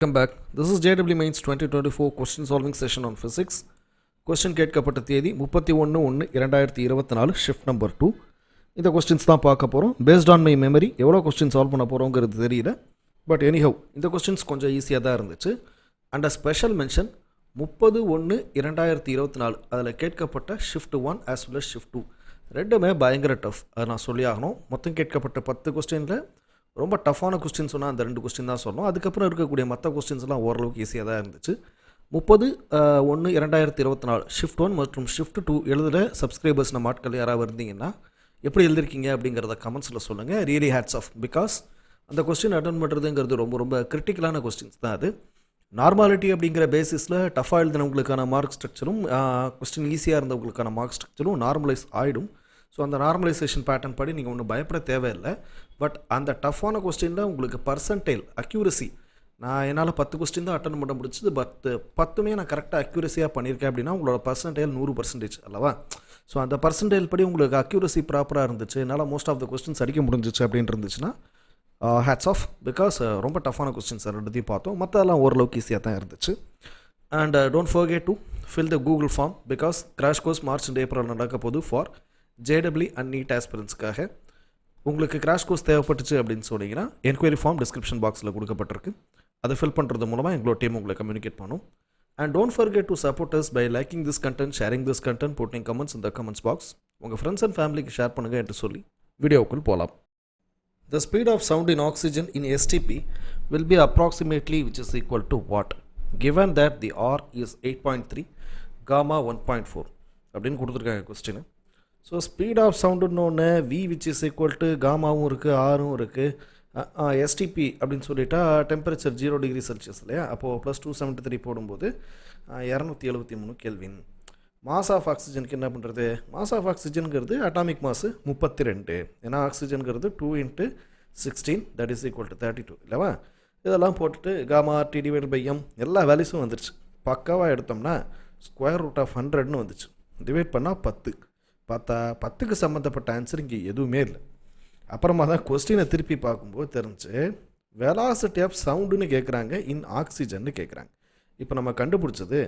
Welcome back. This is JEE Mains 2024 question solving session on physics. Question கேட்கப்பட்ட தேதி 31/1/2024 shift number 2. இந்த questions தான் பார்க்க போகிறோம். பேஸ்ட் ஆன் மை மெமரி எவ்வளோ கொஸ்டின் சால்வ் பண்ண போகிறோங்கிறது தெரியல. பட் எனிஹவ் இந்த கொஸ்டின்ஸ் கொஞ்சம் ஈஸியாக தான் இருந்துச்சு. அண்ட் ஸ்பெஷல் மென்ஷன் 30/1/2024 அதில் கேட்கப்பட்ட shift 1 as well as shift 2 ரெண்டுமே பயங்கர டஃப். அதை நான் சொல்லி ஆகணும். மொத்தம் கேட்கப்பட்ட 10 கொஸ்டினில் ரொம்ப டஃப்பான கொஸ்டின் சொன்னால் அந்த 2 கொஸ்டின் தான் சொல்லணும். அதுக்கப்புறம் இருக்கக்கூடிய மற்ற கொஸ்டின்ஸ்லாம் ஓரளவுக்கு ஈஸியாக தான் இருந்துச்சு. 30/1/2024 ஷிஃப்ட் 1 மற்றும் ஷிஃப்ட் 2 எழுதுகிற சப்ஸ்கிரைபர்ஸ் நம்ம ஆட்கள் யாராவது இருந்தீங்கன்னா எப்படி எழுதிருக்கீங்க அப்படிங்கிறத கமெண்ட்ஸில் சொல்லுங்கள். Really hats off. பிகாஸ் அந்த கொஸ்டின் அட்டன் பண்ணுறதுங்கிறது ரொம்ப ரொம்ப கிரிட்டிக்கலான கொஸ்டின்ஸ் தான். அது நார்மாலிட்டி அப்படிங்கிற பேசிஸில் டஃபாக எழுதினவங்களுக்கான மார்க் ஸ்ட்ரக்சரும் கொஸ்டின் ஈஸியாக இருந்தவங்களுக்கான மார்க் ஸ்ட்ரக்சரும் நார்மலைஸ் ஆகிடும். ஸோ அந்த நார்மலைசேஷன் பேட்டர்ன் படி நீங்கள் ஒன்றும் பயப்பட தேவையில்லை. பட் அந்த டஃப்பான கொஸ்டினில் உங்களுக்கு பர்சன்டைல் அக்யூரசி நான் என்னால் 10 கொஸ்டின் தான் அட்டன் பண்ண முடிச்சது. பட் 10மே நான் கரெக்டாக அக்யூரஸியாக பண்ணியிருக்கேன் அப்படின்னா உங்களோட பர்சன்டைல் 100% அல்லவா? ஸோ அந்த பர்சன்டைல் படி உங்களுக்கு அக்யூரசி ப்ராப்பராக இருந்துச்சு, என்னால் மோஸ்ட் ஆஃப் த கொஸ்டின்ஸ் அடிக்க முடிஞ்சிச்சு அப்படின்னு இருந்துச்சுன்னா ஹேட்ஸ் ஆஃப். பிகாஸ் ரொம்ப டஃப்பான கொஸ்டின்ஸ் ரெண்டுத்தையும் பார்த்தோம். மற்றெல்லாம் ஓரளவுக்கு ஈஸியாக தான் இருந்துச்சு. And don't forget to fill the Google form. Because crash course March and April நடக்க போது ஃபார் JEE அண்ட் NEET ஆஸ்பிரன்ஸ்க்காக. உங்களுக்கு கிராஷ் கோர்ஸ் தேவைப்பட்டுச்சு அப்படின்னு சொன்னீங்கன்னா என்கொயரி ஃபார்ம் டிஸ்கிரிப்ஷன் பாக்ஸில் கொடுக்கப்பட்டிருக்கு. அதை ஃபில் பண்ணுறது மூலமாக எங்களோட டீம் உங்களை கம்யூனிகேட் பண்ணும். And don't forget to support us by liking this content, sharing this content, putting comments இந்த கமெண்ட்ஸ் பாக்ஸ். உங்கள் ஃப்ரெண்ட்ஸ் அண்ட் ஃபேமிலிக்கு ஷேர் பண்ணுங்கள் என்று சொல்லி வீடியோவுக்குள் போகலாம். The speed of sound in oxygen in STP will be approximately which is equal to what? Given that the R is 8.3, gamma 1.4 அப்படின்னு கொடுத்துருக்காங்க கொஸ்டின். ஸோ ஸ்பீட் ஆஃப் சவுண்டுன்னு ஒன்று V which is equal to காமாவும் இருக்குது, ஆரும் இருக்குது. எஸ்டிபி அப்படின்னு சொல்லிட்டா டெம்பரேச்சர் 0 டிகிரி செல்சியஸ் இல்லையா? அப்போது +273 போடும்போது 273 கெல்வின். மாஸ் ஆஃப் ஆக்சிஜனுக்கு என்ன பண்ணுறது? Mass of ஆக்சிஜனுங்கிறது atomic mass 32. ஏன்னா ஆக்சிஜனுங்கிறது 2 × 16 தட் இஸ் ஈக்குவல் டு 32 இல்லைவா? இதெல்லாம் போட்டுட்டு gamma T divide by M எல்லா வேல்யூஸும் வந்துடுச்சு. பக்காவாக எடுத்தோம்னா √100ன்னு வந்துச்சு. டிவைட் பண்ணால் 10. பார்த்தா 10க்கு சம்மந்தப்பட்ட ஆன்சர் இங்கே எதுவுமே இல்லை. அப்புறமா தான் கொஸ்டினை திருப்பி பார்க்கும்போது தெரிஞ்சு வெலாசிட்டி ஆஃப் சவுண்டுன்னு கேட்குறாங்க, இன் ஆக்சிஜன்னு கேட்குறாங்க. இப்போ நம்ம கண்டுபிடிச்சது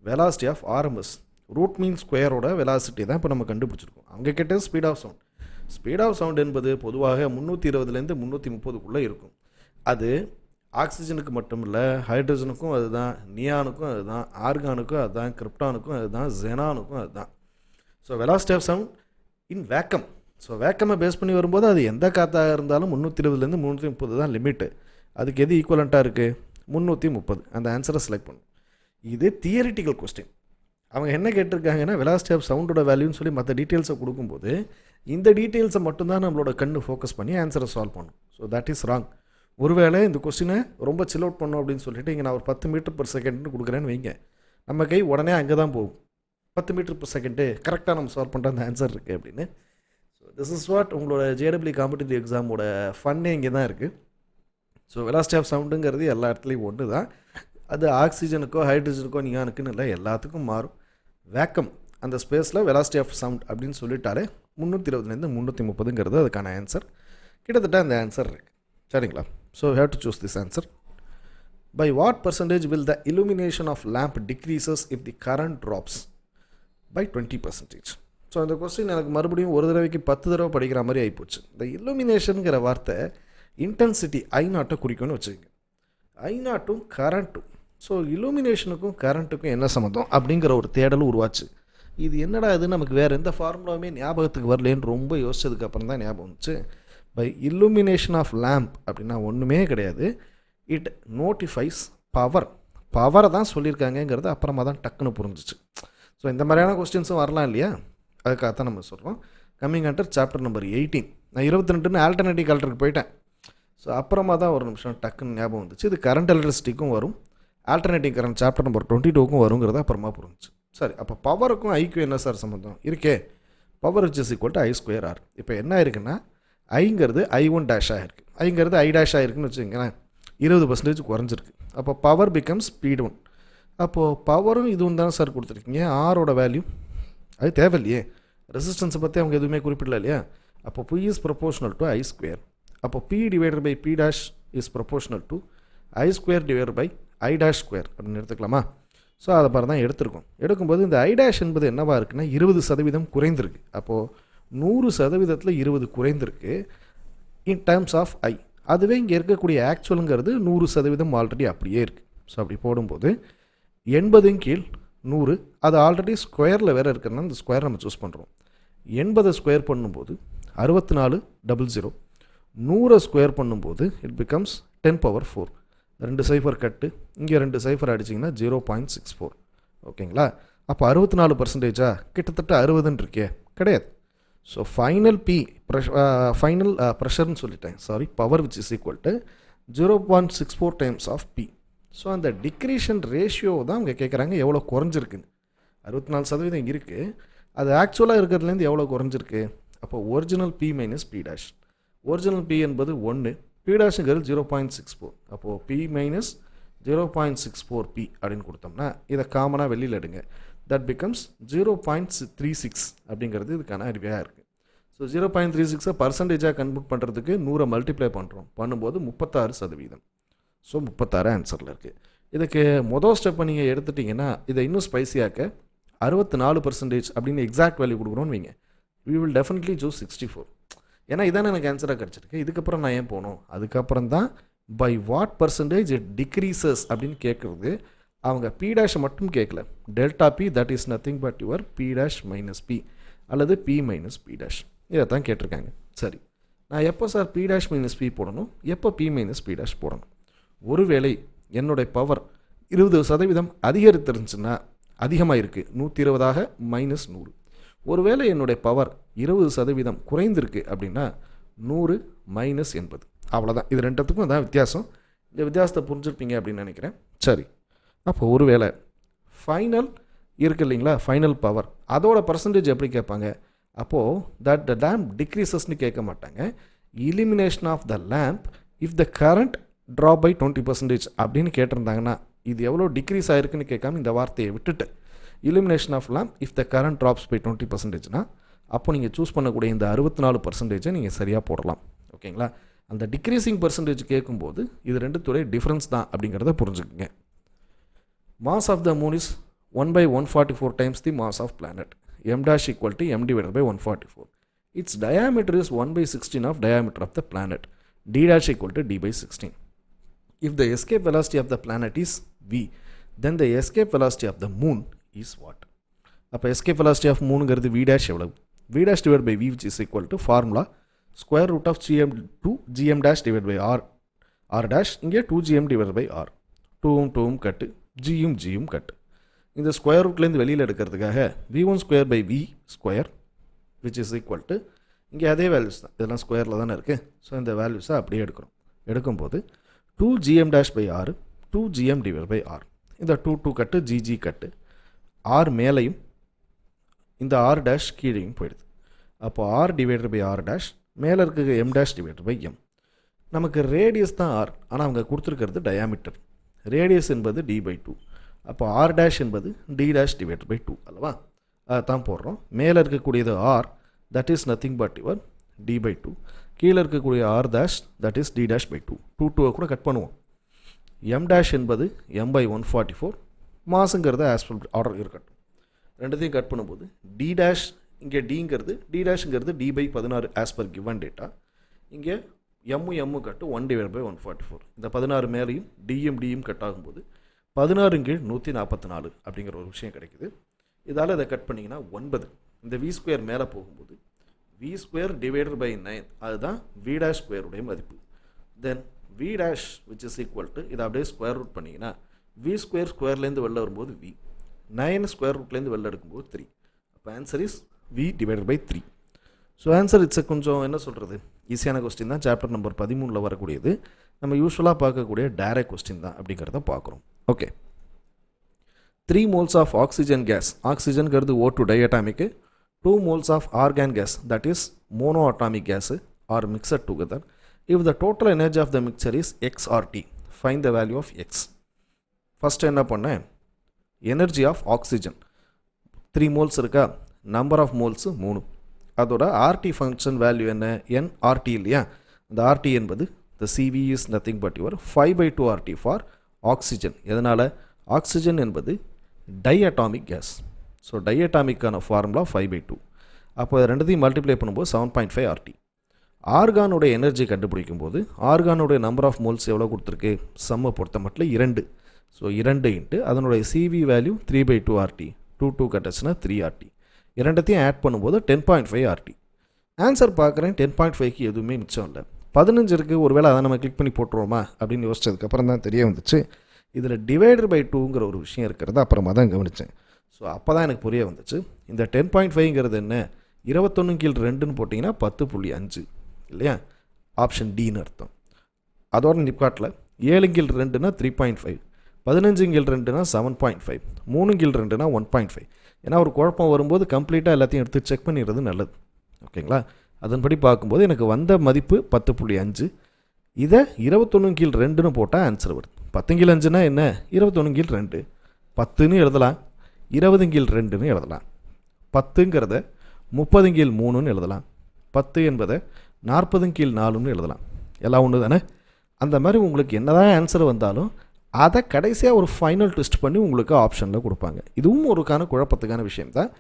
velocity of RMS root mean ஸ்கொயரோட வெலாசிட்டி தான் இப்போ நம்ம கண்டுபிடிச்சிருக்கோம். அவங்க கேட்டது speed of sound. Speed of sound என்பது பொதுவாக 320லேருந்து 330க்குள்ளே இருக்கும். அது ஆக்சிஜனுக்கு மட்டும் இல்லை, ஹைட்ரஜனுக்கும் அதுதான், நியானுக்கும் அதுதான், ஆர்கானுக்கும் அதுதான், கிரிப்டானுக்கும் அதுதான், ஜெனானுக்கும் அதுதான். So velocity of sound in vacuum. So வேக்கமை பேஸ் பண்ணி வரும்போது அது எந்த காற்றாக இருந்தாலும் 320லேருந்து 330 தான் லிமிட்டு. அதுக்கு எது ஈக்குவலண்ட்டாக இருக்குது? 330. அந்த ஆன்சரை செலக்ட் பண்ணும். இது தியரிட்டிக்கல் கொஸ்டின். அவங்க என்ன கேட்டிருக்காங்கன்னா வெலாசிட்டி ஆஃப் சவுண்டோட வேல்யூன்னு சொல்லி மற்ற டீட்டெயில்ஸை கொடுக்கும்போது இந்த டீட்டெயில்ஸை மட்டும்தான் நம்மளோட கண்ணு ஃபோக்கஸ் பண்ணி ஆன்சரை சால்வ் பண்ணும். So that is wrong. ஒருவேளை இந்த கொஸ்டினை ரொம்ப சில் அவுட் பண்ணோம் அப்படின்னு சொல்லிட்டு இங்கே நான் ஒரு 10 மீட்டர்/செகண்ட்னு கொடுக்குறேன்னு வைங்க, நம்ம கை உடனே அங்கே தான் போகும். 10 மீட்டர்/செகண்டு கரெக்டாக நம்ம சால்வ் பண்ணுற அந்த ஆன்சர் இருக்குது அப்படின்னு. ஸோ திஸ் இஸ் வாட் உங்களோட JEE காம்படிட்டிவ் எக்ஸாமோட ஃபன்னே இங்கே தான் இருக்குது. ஸோ வெலாசிட்டி ஆஃப் சவுண்டுங்கிறது எல்லா இடத்துலையும் ஒன்று தான். அது ஆக்சிஜனுக்கோ ஹைட்ரஜனுக்கோ நியானுக்குன்னு இல்லை, எல்லாத்துக்கும் மாறும். வேக்கம் அந்த ஸ்பேஸில் வெலாசிட்டி ஆஃப் சவுண்ட் அப்படின்னு சொல்லிட்டாலே 320லேருந்து 330ங்கிறது அதுக்கான ஆன்சர். கிட்டத்தட்ட அந்த ஆன்சர் இருக்குது. சரிங்களா? So have to choose this answer. By what percentage will the illumination of lamp decreases if the current drops by 20%? So இந்த கொஸ்டின் எனக்கு மறுபடியும் ஒரு தடவைக்கு 10 தடவை படிக்கிற மாதிரி ஆகிப்போச்சு. இந்த இல்லுமினேஷனுங்கிற வார்த்தை இன்டென்சிட்டி I0 குறிக்கும்னு வச்சுக்கோங்க. I0ம் கரண்ட்டும். ஸோ இல்லுமினேஷனுக்கும் கரண்ட்டுக்கும் என்ன சம்மந்தம் அப்படிங்கிற ஒரு தேடலும் உருவாச்சு. இது என்னடா இது, நமக்கு வேறு எந்த ஃபார்முலாவுமே ஞாபகத்துக்கு வரலேன்னு ரொம்ப யோசிச்சதுக்கப்புறம் தான் ஞாபகம் வந்துச்சு. பை இல்லுமினேஷன் ஆஃப் லேம்ப் அப்படின்னா ஒன்றுமே கிடையாது. இட் நோட்டிஃபைஸ் பவரை தான் சொல்லியிருக்காங்கங்கிறது அப்புறமா தான் டக்குன்னு புரிஞ்சிச்சு. ஸோ இந்த மாதிரியான கொஸ்டின்ஸும் வரலாம் இல்லையா? அதுக்காகத்தான் நம்ம சொல்கிறோம். Coming under chapter number 18. நான் 22ன்னு ஆல்டர்னேட்டிவ் கலருக்கு போயிட்டேன். ஸோ அப்புறமா தான் ஒரு நிமிஷம் டக்குன்னு ஞாபகம் வந்துச்சு. இது கரண்ட் எலக்ட்ரிசிட்டிக்கும் வரும், ஆல்டர்னேட்டிவ் கரண்ட் சாப்டர் நம்பர் 22க்கும் வருங்கிறத அப்புறமா புரிஞ்சிச்சு. சரி, அப்போ பவருக்கும் ஐக்கும் என்ன சார் சம்மந்தம் இருக்கே? Power which is equal to I²R. இப்போ என்ன இருக்குன்னா ஐங்கிறது I1- ஆகிருக்கு, ஐங்கிறது I- ஆகிருக்குன்னு வச்சுக்கோங்களேன். 20% குறைஞ்சிருக்கு. அப்போ பவர் பிகம்ஸ் ஸ்பீட் 1. அப்போது பவரும் இதுவும் தானே சார் கொடுத்துருக்கீங்க. ஆரோட வேல்யூ அது தேவையில்லையே. ரெசிஸ்டன்ஸை பற்றி அவங்க எதுவுமே குறிப்பிடல இல்லையா? அப்போ P is proportional to I². அப்போ P divided by P' is proportional to I square divide by I dash square அப்படின்னு எடுத்துக்கலாமா? ஸோ அதை மாதிரி தான் எடுத்திருக்கோம். எடுக்கும்போது இந்த ஐ டேஷ் என்பது என்னவா இருக்குன்னா 20% குறைந்திருக்கு. அப்போது 100%ல் 20 குறைந்திருக்கு இன் டேர்ம்ஸ் ஆஃப் ஐ. அதுவே இங்கே இருக்கக்கூடிய ஆக்சுவலுங்கிறது 100% ஆல்ரெடி அப்படியே இருக்குது. ஸோ அப்படி போடும்போது 80 கீழ் 100, அது ஆல்ரெடி ஸ்கொயரில் வேறு இருக்கிறதுனால இந்த ஸ்கொயர் நம்ம சூஸ் பண்ணுறோம். 80 ஸ்கொயர் பண்ணும்போது 6400, 100 ஸ்கொயர் பண்ணும்போது இட் பிகம்ஸ் 10^4. 2 சைஃபர் கட்டு, இங்கே 2 சைஃபர் அடிச்சிங்கன்னா 0.64. ஓகேங்களா? அப்போ 64%, கிட்டத்தட்ட 60ன்னு இருக்கே, கிடையாது. ஸோ ஃபைனல் பி ஃபைனல் ப்ரெஷர்னு சொல்லிட்டேன், sorry, power which is equal to 0.64 times of P. So அந்த டிக்ரீஷன் ரேஷியோ தான் அவங்க கேட்குறாங்க எவ்வளோ குறைஞ்சிருக்குன்னு. 64% இருக்குது, அது ஆக்சுவலாக இருக்கிறதுலேருந்து எவ்வளோ குறைஞ்சிருக்கு. அப்போ original P minus P dash. Original P என்பது 1, பி டேஷுங்கிறது 0.64. அப்போது பி மைனஸ் 0.64 பி அப்படின்னு கொடுத்தோம்னா இதை காமனாக வெளியில் எடுங்க. தட் பிகம்ஸ் 0.36 அப்படிங்கிறது இதுக்கான அறிவியாக இருக்குது. ஸோ 0.36 பர்சன்டேஜாக கன்வெர்ட் பண்ணுறதுக்கு 100 மல்டிப்ளை பண்ணுறோம், பண்ணும்போது 36%. ஸோ 36 ஆன்சரில் இருக்குது. இதுக்கு மொதல் ஸ்டெப்பை நீங்கள் எடுத்துட்டிங்கன்னா இதை இன்னும் ஸ்பைசியாக்க 64% அப்படின்னு எக்ஸாக்ட் வேல்யூ கொடுக்குறோன்னு வைங்க. We will definitely choose 64. ஏன்னா இதானே எனக்கு ஆன்சராக கிடச்சிருக்கு. இதுக்கப்புறம் நான் ஏன் போகணும்? அதுக்கப்புறம் தான் by what percentage it decreases அப்படின்னு கேட்குறது. அவங்க பி டேஷை மட்டும் கேட்கல, delta P that is nothing but your P dash minus P அல்லது பி மைனஸ் பி டேஷ், இதை தான் கேட்டிருக்காங்க. சரி, நான் எப்போ sir P dash minus P போடணும், எப்போ பி மைனஸ் பி டேஷ் போடணும்? ஒருவேளை என்னுடைய பவர் 20% அதிகரித்திருந்துச்சுன்னா, அதிகமாக இருக்குது 120 மைனஸ் 100. ஒருவேளை என்னுடைய பவர் 20% குறைந்திருக்கு அப்படின்னா 100 மைனஸ் 80. அவ்வளோதான். இது ரெண்டுத்துக்கும் தான் வித்தியாசம். இந்த வித்தியாசத்தை புரிஞ்சுருப்பீங்க அப்படின்னு நினைக்கிறேன். சரி, அப்போ ஒருவேளை ஃபைனல் இருக்குது இல்லைங்களா, ஃபைனல் பவர், அதோட பர்சன்டேஜ் எப்படி கேட்பாங்க? அப்போது தட் த லேம்ப் டிக்ரீசஸ்ன்னு கேட்க மாட்டாங்க. Illumination of the lamp if the current drop by 20% அப்படின்னு கேட்டிருந்தாங்கன்னா இது எவ்வளோ டிக்ரீஸ் ஆகிருக்குன்னு கேட்காம இந்த வார்த்தையை விட்டுட்டு illumination of lamp if the current drops by 20%னா அப்போ நீங்கள் சூஸ் பண்ணக்கூடிய இந்த 64% நீங்கள் சரியாக போடலாம். ஓகேங்களா? அந்த டிக்ரீசிங் பர்சன்டேஜ் கேட்கும்போது இது ரெண்டுத்துடைய டிஃப்ரென்ஸ் தான் அப்படிங்கிறத புரிஞ்சுக்குங்க. Mass of the moon is 1/144 times the mass of planet. M dash equal to M divided by 144. Its diameter is 1/16 of diameter of the planet. D dash equal to D by 16. If the escape velocity of the planet is V, then the escape velocity of the moon is what? அப்போ escape velocity of moonங்கிறது V dash எவ்வளவு? V dash divided by V which is equal to formula square root of GM to GM dash divided by R dash, இங்கே 2GM divided by R. 2 கட்டு, ஜியும் ஜியும் கட்டு. இந்த square ரூட்லேருந்து வெளியில் எடுக்கிறதுக்காக V1 square by V square which is equal to, இங்கே அதே values தான், இதெல்லாம் ஸ்கொயரில் தானே இருக்குது. ஸோ இந்த வேல்யூஸை அப்படியே எடுக்கிறோம். எடுக்கும்போது 2GM dash by R 2GM divided by R. இந்த 2 கட்டு ஜிஜி கட்டு, R மேலையும் இந்த R dash கீழையும் போயிடுது. அப்போ R divided by R dash, மேலே இருக்க M dash divided by M. நமக்கு ரேடியஸ் தான் R, ஆனால் அவங்க கொடுத்துருக்கிறது டயாமீட்டர். ரேடியஸ் என்பது D by 2. அப்போ R dash என்பது D dash divided by 2 அல்லவா? அதை தான் போடுறோம். மேலே இருக்கக்கூடியது R, that is nothing but your D by 2. கீழே இருக்கக்கூடிய R dash that is D dash by 2. 2 கூட கட் பண்ணுவோம். M dash என்பது M by 144. மாசுங்கிறது ஆஸ்பெக்ட் ஆர்டர் இருக்கட்டும். ரெண்டுத்தையும் கட் பண்ணும்போது D dash, இங்கே Dங்கிறது D dashங்கிறது D by 16 as per given data. இங்கே எம்மு கட்டு 1 டிவைட் பை 144. இந்த 16 மேலேயும் டியும் கட் ஆகும்போது 16 கீழ் 144 அப்படிங்கிற ஒரு விஷயம் கிடைக்குது. இதால் இதை கட் பண்ணிங்கன்னா 9. இந்த V ஸ்கொயர் மேலே போகும்போது V ஸ்கொயர் டிவைடட் பை 9, அதுதான் V டேஷ் ஸ்கொயருடைய மதிப்பு. தென் V dash which is equal to, இதை அப்படியே ஸ்கொயர் ரூட் பண்ணிங்கன்னா V ஸ்கொயர் ஸ்கொயர்லேருந்து வெளில வரும்போது V, 9 ஸ்கொயர் ரூட்லேருந்து வெளில எடுக்கும்போது 3. அப்போ answer is V divided by 3. So answer it's கொஞ்சம் என்ன சொல்கிறது, ஈஸியான கொஸ்டின் தான். சாப்டர் நம்பர் 13 வரக்கூடியது. நம்ம யூஸ்வலாக பார்க்கக்கூடிய டைரக்ட் கொஸ்டின் தான் அப்படிங்கிறத பார்க்குறோம். Okay, 3 moles of oxygen gas, ஆக்சிஜன்கிறது O2 diatomic, 2 moles of argon gas that is mono atomic gas are mixed together. If the total energy of the mixture is XRT, find the value of X. First என்ன பண்ணேன், energy of oxygen 3 moles இருக்கா, number of moles 3. அதோட RT function value என்ன, NRT இல்லையா? அந்த RT என்பது the CV is nothing but your 5/2 RT for oxygen. எதனால் oxygen என்பது diatomic gas. ஸோ diatomic-ஆன ஃபார்முலா 5/2. அப்போ ரெண்டுத்தையும் மல்டிப்ளை பண்ணும்போது 7.5 RT. ஆர்கானோட எனர்ஜி கண்டுபிடிக்கும் போது ஆர்கானோட நம்பர் ஆஃப் மோல்ஸ் எவ்வளோ கொடுத்துருக்கு, சம்மை பொறுத்த மட்டும் 2. ஸோ 2 இன்ட்டு அதனுடைய CV வேல்யூ 3/2 RT. 2 கட்டுச்சுன்னா 3 RT. இரண்டத்தையும் ஆட் பண்ணும்போது 10.5 RT. ஆன்சர் பார்க்குறேன், 10.5க்கு எதுவுமே மிச்சம் இல்லை. 15 இருக்குது, ஒருவேளை அதை நம்ம கிளிக் பண்ணி போட்டுருவோமா அப்படின்னு யோசிச்சதுக்கப்புறம் தான் தெரிய வந்துச்சு இதில் டிவைடர் பை 2ங்கிற ஒரு விஷயம் இருக்கிறது அப்புறமா தான் கவனித்தேன். ஸோ அப்போ தான் எனக்கு புரிய வந்துச்சு. இந்த 10.5ங்கிறது என்ன, 21/2ன்னு போட்டிங்கன்னா 10.5 இல்லையா, ஆப்ஷன் டின்னு அர்த்தம். அதோட நிப்காட்டில் 7/2னா 3.5, 15/2னா 7.5, 3/2னா 1.5. ஏன்னா ஒரு குழப்பம் வரும்போது கம்ப்ளீட்டாக எல்லாத்தையும் எடுத்து செக் பண்ணிடுறது நல்லது. ஓகேங்களா, அதன்படி பார்க்கும்போது எனக்கு வந்த மதிப்பு 10.5. இதை 21/2ன்னு போட்டால் ஆன்சர் வருது. 10/5னா என்ன, 21/2, 10ன்னு எழுதலாம், 20/2ன்னு எழுதலாம், 10ங்கிறத 30/3ன்னு எழுதலாம், 10 என்பதை 40/4ன்னு எழுதலாம். எல்லாம் ஒன்று தானே. அந்த மாதிரி உங்களுக்கு என்ன தான் ஆன்சர் வந்தாலும் அதை கடைசியாக ஒரு ஃபைனல் ட்விஸ்ட் பண்ணி உங்களுக்கு ஆப்ஷனில் கொடுப்பாங்க. இதுவும் ஒருக்கான குழப்பத்துக்கான விஷயம் தான்.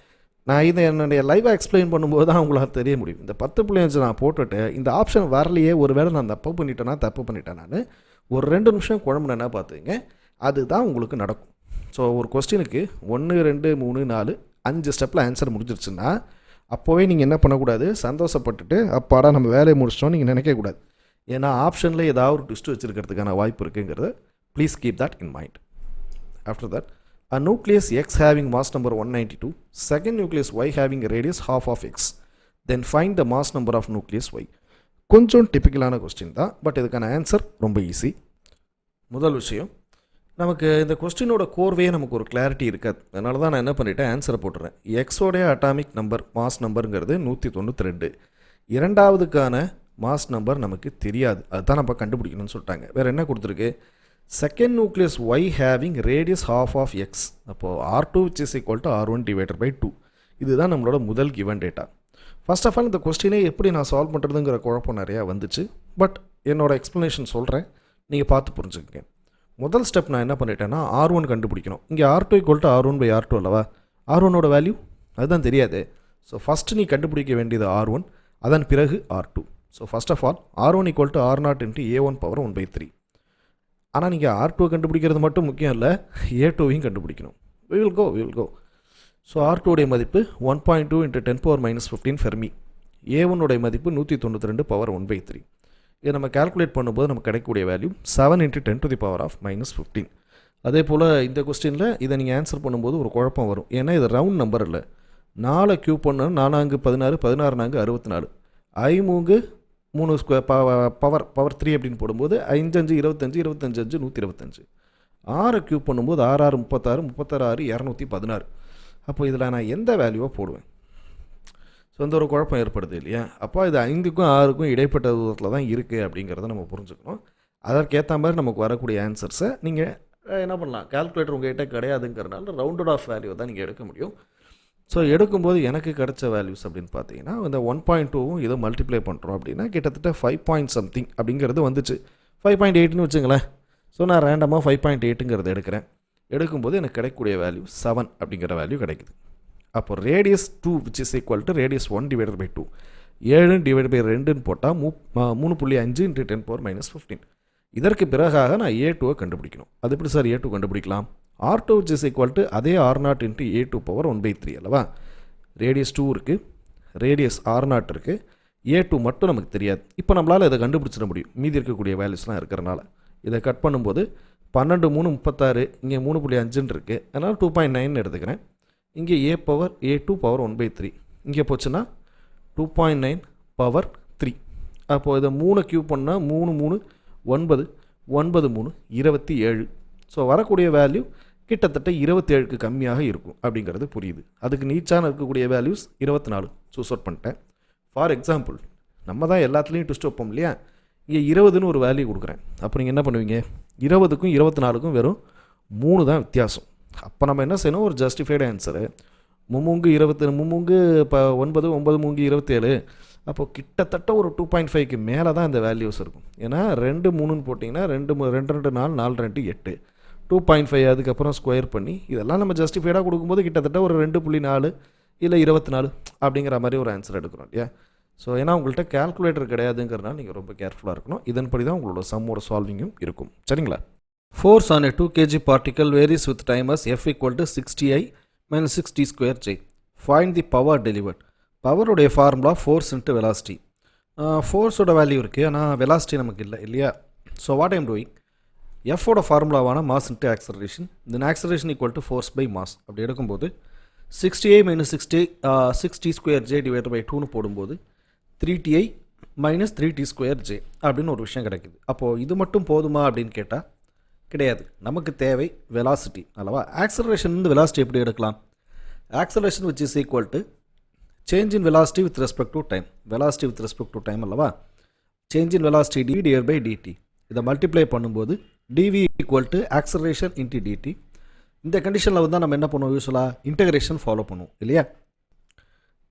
நான் இதை என்னுடைய லைவாக எக்ஸ்பிளைன் பண்ணும்போது தான் உங்களால் தெரிய முடியும். இந்த 10.5 நான் போட்டுட்டு இந்த ஆப்ஷன் வரலையே, ஒரு வேளை நான் தப்பு பண்ணிட்டேன் நான் ஒரு 2 நிமிஷம் குழம்புனேன்னா பார்த்துங்க, அதுதான் உங்களுக்கு நடக்கும். ஸோ ஒரு கொஸ்டினுக்கு 1 2 3 4 5 ஸ்டெப்பில் ஆன்சர் முடிஞ்சிருச்சுன்னா அப்போவே நீங்கள் என்ன பண்ணக்கூடாது, சந்தோஷப்பட்டுட்டு அப்பாடா நம்ம வேலையை முடிச்சிட்டோம் நீங்கள் நினைக்கக்கூடாது. ஏன்னா ஆப்ஷனில் ஏதாவது ஒரு ட்விஸ்ட் வச்சுருக்கிறதுக்கான வாய்ப்பு இருக்குங்கிறத please keep that in mind. After that, a nucleus X having mass number 192, second nucleus Y having a radius half of X, then find the mass number of nucleus Y. கொஞ்சம் டிப்பிக்கலான question தான், but இதுக்கான answer ரொம்ப easy. முதல் விஷயம், நமக்கு இந்த கொஸ்டினோட கோர்வையே நமக்கு ஒரு கிளாரிட்டி இருக்காது. அதனால தான் நான் என்ன பண்ணிட்டேன், ஆன்சரை போட்டுறேன். எக்ஸோடைய அட்டாமிக் நம்பர் மாஸ் நம்பருங்கிறது 192. இரண்டாவதுக்கான மாஸ் நம்பர் நமக்கு தெரியாது, அதுதான் நம்ம கண்டுபிடிக்கணும்னு சொல்லிட்டாங்க. வேறு என்ன கொடுத்துருக்கு, second nucleus Y having radius half of X. அப்போது R2 which is equal to R1 divided by 2. இதுதான் நம்மளோட முதல் given data. First of all இந்த கொஸ்டினை எப்படி நான் சால்வ் பண்ணுறதுங்கிற குழப்பம் நிறையா வந்துச்சு. பட் என்னோட எக்ஸ்ப்ளனேஷன் சொல்கிறேன், நீங்கள் பார்த்து புரிஞ்சுக்கங்க. முதல் ஸ்டெப் நான் என்ன பண்ணிட்டேன்னா R1 கண்டுபிடிக்கணும். இங்கே R2 equal to R1 by R2 அல்லவா, R1ஓட வேல்யூ அதுதான் தெரியாது. ஸோ ஃபஸ்ட்டு நீ கண்டுபிடிக்க வேண்டியது R1, அதன் பிறகு R2. So first of all R1 equal to R0 into A1 power 1/3. ஆனால் நீங்கள் R2 கண்டுபிடிக்கிறது மட்டும் முக்கியம் இல்லை, A2வையும் கண்டுபிடிக்கணும். we will go. ஸோ R2உடைய மதிப்பு 1.2 into 10 power minus 15 ஃபெர்மி. A1உடைய மதிப்பு 192 பவர் 1/3. இதை நம்ம கால்குலேட் பண்ணும்போது நமக்கு கிடைக்கக்கூடிய value 7 into 10 to the power of minus 15. அதே போல் இந்த கொஸ்டினில் இதை நீங்கள் ஆன்சர் பண்ணும்போது ஒரு குழப்பம் வரும். ஏன்னா இது ரவுண்ட் நம்பர் இல்லை. 4 கியூப் பண்ணால் 4 16 16 64. 5 3 ஸ்கொயர் பவர் 3 அப்படின்னு போடும்போது 5 5 25 25 5 125. 6 கியூப் பண்ணும்போது 6 6 36 36 216. அப்போ இதில் நான் எந்த வேல்யூவை போடுவேன்? ஸோ இந்த ஒரு குழப்பம் ஏற்படுது இல்லையா? அப்போ இது 5க்கும் 6க்கும் இடைப்பட்ட தூரத்தில் தான் இருக்குது அப்படிங்கிறத நம்ம புரிஞ்சுக்கணும். அதற்கேற்ற மாதிரி நமக்கு வரக்கூடிய ஆன்சர்ஸை நீங்கள் என்ன பண்ணலாம், கால்குலேட்டர் உங்கள்கிட்ட கிடையாதுங்கிறனால ரவுண்டட் ஆஃப் வேல்யூ தான் நீங்கள் எடுக்க முடியும். ஸோ எடுக்கும்போது எனக்கு கிடைச்ச வேல்யூஸ் அப்படின்னு பார்த்தீங்கன்னா இந்த 1.2வும் இதை மல்டிப்ளை பண்ணுறோம் அப்படின்னா கிட்டத்தட்ட 5 பாயிண்ட் சம்திங் அப்படிங்கிறது வந்துச்சு. 5.8ன்னு வச்சுங்களேன். ஸோ நான் ரேண்டமாக 5.8ங்கிறது எடுக்கும்போது எனக்கு கிடைக்கக்கூடிய வேல்யூ 7 அப்படிங்கிற வேல்யூ கிடைக்குது. அப்போ radius 2 which is equal to radius 1 divided by 2. 7 divide by 2ன்னு போட்டால் 3.5 into 10 power minus 15. இதற்கு பிறகாக நான் A2வை கண்டுபிடிக்கணும். அது எப்படி சார் A2 கண்டுபிடிக்கலாம்? R2 which is equal to அதே R0 into A2 power 1/3 அல்லவா. ரேடியஸ் 2 இருக்குது, ரேடியஸ் R0 இருக்குது, A2 மட்டும் நமக்கு தெரியாது. இப்போ நம்மளால் இதை கண்டுபிடிச்சிட முடியும் மீதி இருக்கக்கூடிய வேல்யூஸ்லாம் இருக்கிறனால. இதை கட் பண்ணும்போது 12 3 36, இங்கே 3.5 இருக்குது, அதனால் 2.9 எடுத்துக்கிறேன். இங்கே A2 பவர் 1/3 இங்கே போச்சுன்னா 2.9 பவர் 3. அப்போது இதை 3 கியூப் பண்ணால் 3 3 9 9 3 27. ஸோ வரக்கூடிய வேல்யூ கிட்டத்தட்ட 27க்கு கம்மியாக இருக்கும் அப்படிங்கிறது புரியுது. அதுக்கு நீச்சான இருக்கக்கூடிய வேல்யூஸ் 24 சூஸ் அவுட் பண்ணிட்டேன். ஃபார் எக்ஸாம்பிள், நம்ம தான் எல்லாத்துலேயும் ட்விஸ்ட் வைப்போம் இல்லையா, இங்கே 20ன்னு ஒரு வேல்யூ கொடுக்குறேன். அப்போ நீங்கள் என்ன பண்ணுவீங்க, 20க்கும் 24க்கும் வெறும் 3 தான் வித்தியாசம். அப்போ நம்ம என்ன செய்யணும், ஒரு ஜஸ்டிஃபைடு ஆன்சரு 3 20 3 இப்போ 9 9 3 27. அப்போது கிட்டத்தட்ட ஒரு 2.5க்கு மேலே தான் இந்த வேல்யூஸ் இருக்கும். ஏன்னா 2 3ன்னு போட்டிங்கன்னா 2 2 4 4 2 8 2.5 அதுக்கப்புறம் ஸ்கொயர் பண்ணி இதெல்லாம் நம்ம ஜஸ்டிஃபைடாக கொடுக்கும்போது கிட்டத்தட்ட ஒரு 2.4 இல்லை 24 அப்படிங்கிற மாதிரி ஒரு ஆன்சர் எடுக்கிறோம் இல்லையா. ஸோ ஏன்னா உங்கள்கிட்ட கேல்குலேட்டர் கிடையாதுங்கிறனால நீங்கள் ரொம்ப கேர்ஃபுல்லாக இருக்கணும். இதன்படி தான் உங்களோட சம்மோட சால்விங்கும் இருக்கும். சரிங்களா. Force on a 2 kg particle varies with time as F equal to 60I minus 60 square J. Find the power delivered. பவருடைய ஃபார்முலா ஃபோர்ஸ் இன்ட்டு வெலாசிட்டி. ஃபோர்ஸோட வேல்யூ இருக்குது, ஆனால் வெலாசிட்டி நமக்கு இல்லை இல்லையா. ஸோ வாட் ஐம் டூயிங், எஃபோட ஃபார்முலாவான mass into acceleration, then acceleration equal to force by mass. அப்படி எடுக்கும்போது 60I minus 60 square J divide by 2ன்னு போடும்போது 3ti minus 3t square J அப்படின்னு ஒரு விஷயம் கிடைக்குது. அப்போது இது மட்டும் போதுமா அப்படின்னு கேட்டால் கிடையாது. நமக்கு தேவை வெலாசிட்டி அல்லவா. ஆக்சலரேஷன் வந்து வெலாசிட்டி எப்படி எடுக்கலாம், acceleration which is equal to change in velocity with respect to time, velocity with respect to time அல்லவா. change in velocity dv divided by dt, இதை மல்டிப்ளை பண்ணும்போது dv equal to acceleration into dt. இந்த கண்டிஷனில் வந்து நம்ம என்ன பண்ணுவோம், யூஸ்வலாக இன்டகிரேஷன் ஃபாலோ பண்ணுவோம் இல்லையா.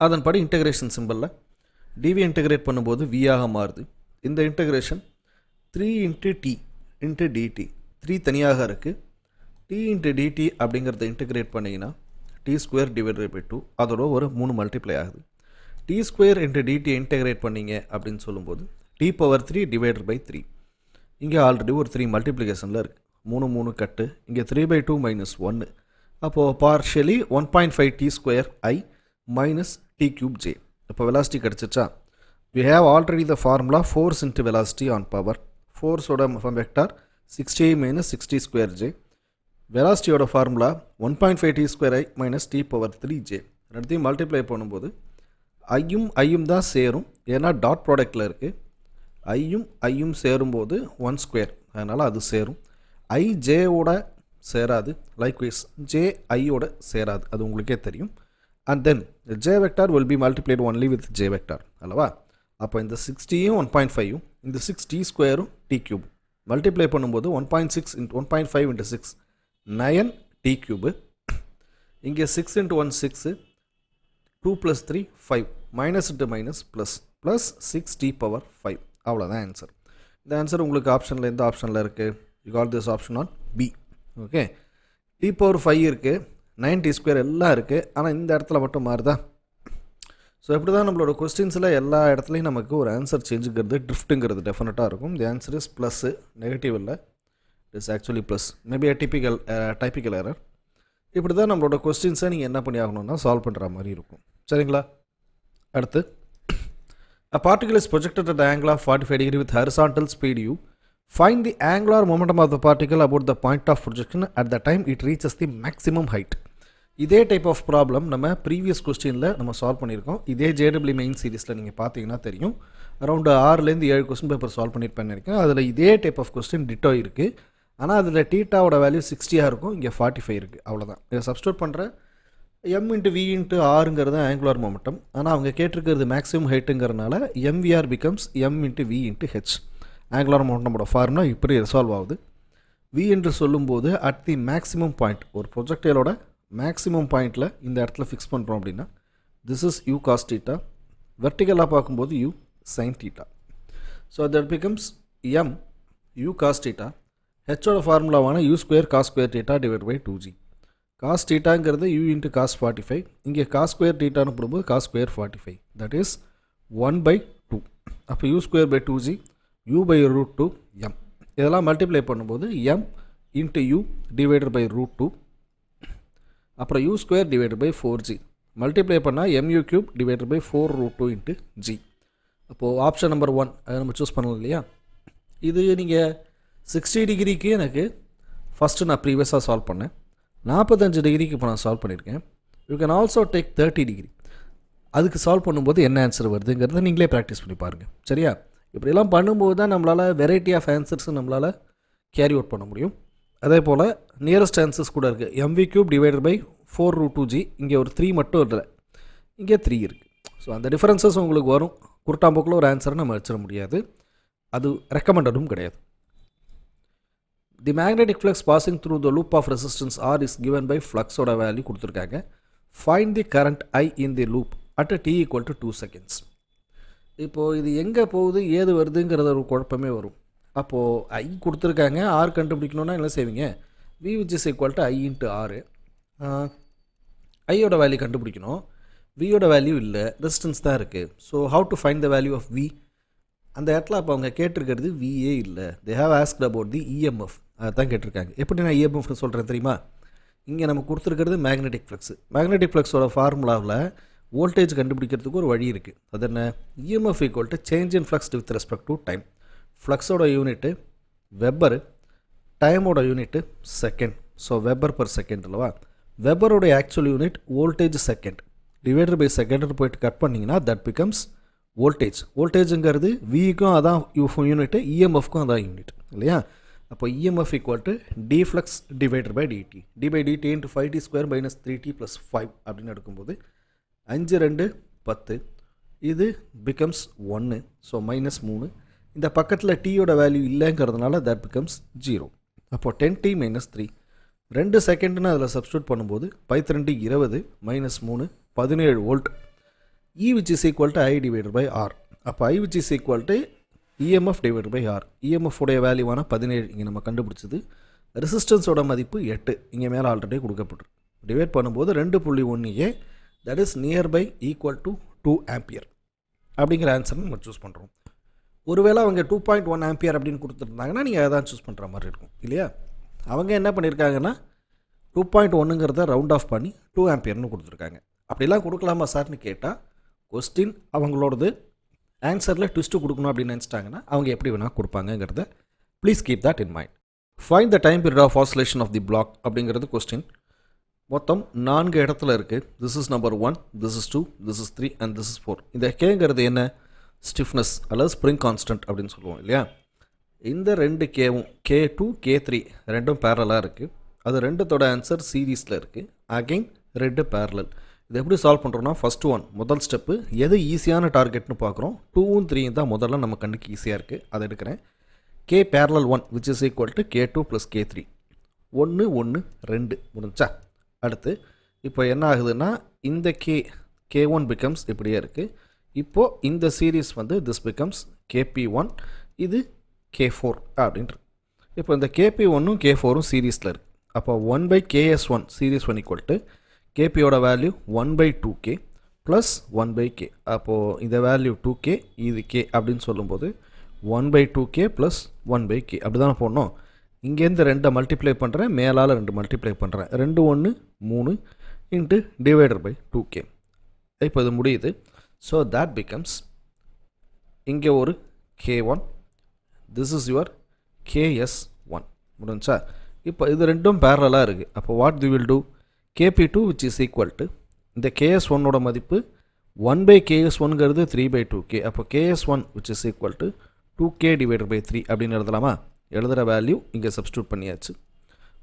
அதன்படி இன்டகிரேஷன் சிம்பிளில் dv இன்டகிரேட் பண்ணும்போது v ஆக மாறுது. இந்த integration 3 into t into dt, 3 தனியாக இருக்குது. t into dt அப்படிங்கிறத இன்டகிரேட் பண்ணிங்கன்னா t ஸ்கொயர் டிவைடட் பை 2, அதோட ஒரு 3 மல்டிப்ளை ஆகுது. t square into dt integrate பண்ணிங்க அப்படின்னு சொல்லும்போது t பவர் 3 டிவைடட் பை 3. இங்கே ஆல்ரெடி ஒரு 3 மல்டிப்ளிகேஷனில் இருக்குது. 3 3 கட்டு, இங்கே 3/2 மைனஸ் 1. அப்போது partially 1.5 t square i minus t cube j. இப்போ velocity கிடச்சிச்சா. we have already the formula force into velocity on power. ஃபோர்ஸோட வெக்டார் 60 minus 60 ஸ்கொயர் j. வெலாசிட்டியோட formula 1.5 t square i minus t power 3j. ரெண்டுத்தையும் multiply பண்ணும்போது ஐயும் தான் சேரும், ஏன்னா dot ப்ராடக்டில் இருக்குது. ஐயும் சேரும்போது 1 ஸ்கொயர், அதனால் அது சேரும். ஐ ஜேவோட சேராது, லைக்வைஸ் ஜே ஐயோட சேராது, அது உங்களுக்கே தெரியும். And then J vector will be multiplied only with J vector அல்லவா. அப்போ இந்த 60யும் 1.5யும் இந்த 6t ஸ்கொயரும் டி கியூப் மல்டிப்ளை பண்ணும்போது 1.6 இன்ட்டு 1.5 இன்ட்டு 6 9 t கியூபு. இங்கே 6 into 1 6, 2 + 3 5, minus into minus plus 6t power 5. அவ்வளோதான் ஆன்சர். இந்த ஆன்சர் உங்களுக்கு ஆப்ஷனில் எந்த ஆப்ஷனில் இருக்குது, you got this option on B. Okay, t power 5 இருக்குது, 9t ஸ்கொயர் எல்லாம் இருக்குது, ஆனால் இந்த இடத்துல மட்டும் மாறுதா. ஸோ இப்படி தான் நம்மளோட கொஸ்டின்ஸில் எல்லா இடத்துலையும் நமக்கு ஒரு ஆன்சர் சேஞ்சுங்கிறது ட்ரிஃப்ட்டுங்கிறது டெஃபினட்டாக இருக்கும். The answer is plus, negative இல்லை, it is actually plus, maybe a typical error. இப்படி தான் நம்மளோட கொஸ்டின்ஸை நீங்கள் என்ன பண்ணி ஆகணும்னா சால்வ் பண்ணுற மாதிரி இருக்கும். சரிங்களா. அடுத்து, a particle is projected at an angle of 45 degree with horizontal speed u. Find the angular momentum of the particle about the point of projection at the time it reaches the maximum height. இதே type of problem நம்ம previous கொஸ்டினில் நம்ம solve பண்ணியிருக்கோம். இதே JEE main சீரிஸில் நீங்கள் பார்த்தீங்கன்னா தெரியும், அரௌண்டு 6லேருந்து 7 கொஸ்டின் பேப்பர் சால்வ் பண்ணியிருப்பேன்னு இருக்கேன். அதில் இதே டைப் ஆஃப் கொஸ்டின் டிட்டோ இருக்குது, ஆனால் அதில் டீட்டாவோட வேல்யூ 60 இருக்கும், இங்கே 45 இருக்குது. அவ்வளோதான். இதை சப்ஸ்டியூட் பண்ணுற m இன்ட்டு v இன்ட்டு ஆருங்கிறது ஆங்குலர் மொமெண்டம், ஆனால் அவங்க கேட்டிருக்கிறது மேக்ஸிமம் ஹைட்டுங்கிறனால mvr becomes m into v into h. Angular மொமெண்டமோட ஃபார்முலா இப்படி ரிசால்வ் ஆகுது. v என்று சொல்லும்போது அட் தி மேக்ஸிமம் பாயிண்ட், ஒரு ப்ரொஜெக்டைலோட மேக்ஸிமம் பாயிண்டில் இந்த இடத்துல ஃபிக்ஸ் பண்ணுறோம் அப்படின்னா this is u cos theta, வெர்டிகலாக பார்க்கும்போது u sin theta. So that becomes m u cos theta. ஹெச்சோட ஃபார்முலாவான u square cos square theta divide by 2g. cos thetaங்கிறது u இன்ட்டு cos 45, இங்கே cos ஸ்கொயர் thetaன்னு போடும்போது cos ஸ்கொயர் 45, தட் இஸ் 1/2. அப்போ u square by 2g, u by √2 m. இதெல்லாம் multiply பண்ணும்போது m into u divided by √2, அப்புறம் u square divided by 4g multiply பண்ணால் mu cube divided by 4√2 into g. அப்போது option number 1 அதை நம்ம choose பண்ணலாம் இல்லையா. இது நீங்கள் 60 டிகிரிக்கு எனக்கு ஃபஸ்ட்டு நான் ப்ரீவியஸாக சால்வ் பண்ணேன், 45 டிகிரிக்கு இப்போ நான் சால்வ் பண்ணியிருக்கேன். You can also take 30 degree. அதுக்கு சால்வ் பண்ணும்போது என்ன ஆன்சர் வருதுங்கிறத நீங்களே ப்ராக்டிஸ் பண்ணி பாருங்கள். சரியா. இப்படிலாம் பண்ணும்போது தான் நம்மளால் வெரைட்டி ஆஃப் ஆன்சர்ஸ் நம்மளால் கேரி அவுட் பண்ண முடியும். அதே போல் நியரஸ்ட் ஆன்சர்ஸ் கூட இருக்குது. mv cube divided by 4√2g, இங்கே ஒரு 3 மட்டும் இல்லை, இங்கே 3 இருக்குது. ஸோ அந்த டிஃப்ரென்சஸ் உங்களுக்கு வரும். குருட்டாம்போக்கில் ஒரு ஆன்சரை நம்ம வச்சிட முடியாது, அது ரெக்கமெண்டடும் கிடையாது. The magnetic flux passing through the loop of resistance R is given by ஃப்ளக்ஸோட வேல்யூ கொடுத்துருக்காங்க. Find the current I in the loop at t = 2 seconds. இப்போது இது எங்கே போகுது ஏது வருதுங்கிறத ஒரு குழப்பமே வரும். அப்போது ஐ கொடுத்துருக்காங்க, ஆர் கண்டுபிடிக்கணுன்னா என்ன செய்வீங்க, V which is equal to I into R. ஐயோட வேல்யூ கண்டுபிடிக்கணும், வியோட வேல்யூ இல்லை, ரெசிஸ்டன்ஸ் தான் இருக்குது. So how to find the value of V? அந்த இடத்துல அப்போ அவங்க கேட்டிருக்கிறது விஏ இல்லை, they have asked about the EMF. அதுதான் கேட்டிருக்காங்க. எப்படி நான் இஎம்எஃப்னு சொல்கிறேன் தெரியுமா? இங்கே நம்ம கொடுத்துருக்கிறது மேக்னெட்டிக் ஃப்ளக்ஸு. மேக்னெட்டிக் ஃப்ளக்ஸோட ஃபார்முலாவில் வோல்டேஜ் கண்டுபிடிக்கிறதுக்கு ஒரு வழி இருக்குது. அது என்ன? EMF equal to change in flux with respect to time. ஃப்ளக்ஸோட யூனிட்டு வெப்பரு, டைமோட unit second. So weber per second அல்லவா? வெப்பரோடைய actual unit voltage second divided by second போயிட்டு கட் பண்ணிங்கன்னா தட் பிகம்ஸ் வோல்டேஜ். வோல்டேஜுங்கிறது விக்கும் அதான் யூனிட்டு, இஎம்எஃப்க்கும் அதான் யூனிட் இல்லையா? அப்போ EMF equal to d flux divided by dt, d by dt into 5t square minus 3t plus 5 அப்படின்னு எடுக்கும்போது 5 2 10, இது பிகம்ஸ் 1. So minus 3. இந்த பக்கத்தில் டீயோட வேல்யூ இல்லைங்கிறதுனால தட் பிகம்ஸ் 0. அப்போது 10t மைனஸ் 3, 2 செகண்ட்னு அதில் சப்ஸ்டியூட் பண்ணும்போது 2 20 minus 3 17 volt. E which is equal to I divided by R. அப்போ I which is equal to EMF divided by R. EMF உடைய வேல்யூவான 17 இங்கே நம்ம கண்டுபிடிச்சது. ரெசிஸ்டன்ஸோட மதிப்பு 8 இங்கே மேலே ஆல்ரெடி கொடுக்கப்பட்டிருக்கு. டிவைட் பண்ணும்போது 2.1A, that is nearby equal to 2 ampere அப்படிங்கிற ஆன்சர் நம்ம சூஸ் பண்ணுறோம். ஒருவேளை அவங்க 2.1 ஆம்பியர் அப்படின்னு கொடுத்துருந்தாங்கன்னா நீங்கள் அதை தான் சூஸ் பண்ணுற மாதிரி இருக்கும் இல்லையா? அவங்க என்ன பண்ணியிருக்காங்கன்னா 2.1ங்கிறத ரவுண்ட் ஆஃப் பண்ணி 2 ஆம்பியர்னு கொடுத்துருக்காங்க. அப்படிலாம் கொடுக்கலாமா சார்னு கேட்டால், கொஸ்டின் அவங்களோடது, ஆன்சரில் ட்விஸ்ட்டு கொடுக்கணும் அப்படின்னு நினச்சிட்டாங்கன்னா அவங்க எப்படி வேணால் கொடுப்பாங்கங்கிறத please keep that in mind. Find the time period of oscillation of the block அப்படிங்கிறது கொஸ்டின். மொத்தம் 4 இடத்துல இருக்குது. This is number 1, this is 2, this is 3 and this is 4. இந்த கேங்கிறது என்ன? ஸ்டிஃப்னஸ் அல்லது ஸ்ப்ரிங் கான்ஸ்டன்ட் அப்படின்னு சொல்லுவோம் இல்லையா? இந்த 2 கேவும் K2 K3 ரெண்டும் பேரலாக இருக்குது. அது ரெண்டுத்தோட ஆன்சர் சீரீஸில் இருக்குது. Again 2 parallel. இது எப்படி சால்வ் பண்ணுறோன்னா, ஃபஸ்ட்டு ஒன் முதல் ஸ்டெப்பு எது ஈஸியான டார்கெட்னு பார்க்குறோம். 2ம் 3யும் தான் முதல்ல நம்ம கண்ணுக்கு ஈஸியாக இருக்குது, அதை எடுக்கிறேன். K parallel 1 which is equal to K2 plus K3. 1 1 2 முடிஞ்சா. அடுத்து இப்போ என்ன ஆகுதுன்னா, இந்த K1 becomes இப்படியே இருக்குது. இப்போது இந்த சீரீஸ் வந்து this becomes KP1, இது K4 அப்படின்ட்டு. இப்போ இந்த KP1ம் K4ம் சீரீஸில் இருக்குது. அப்போ 1/KS1 சீரீஸ் 1 equal to KPயோட வேல்யூ 1/2K ப்ளஸ் 1/K. அப்போது இந்த வேல்யூ 2K, இது K அப்படின்னு சொல்லும்போது 1/2K ப்ளஸ் 1/K அப்படி தானே போடணும். இங்கேருந்து 2 மல்டிப்ளை பண்ணுறேன், மேலால் 2 மல்டிப்ளை பண்ணுறேன். 2 1 3 இன்ட்டு டிவைடர் பை 2K. இப்போ இது முடியுது. ஸோ that becomes இங்கே ஒரு K1, this is your KS1 முடிஞ்சா. இப்போ இது ரெண்டும் பேரலாக இருக்குது. அப்போ what you will do, KP2 which is equal to இந்த KS1ஓட மதிப்பு 1/KS1ங்கிறது 3/2K. அப்போ KS1 which is equal to 2K divided by 3 அப்படின்னு எழுதலாமா? எழுதுகிற வேல்யூ இங்கே சப்ஸ்டியூட் பண்ணியாச்சு.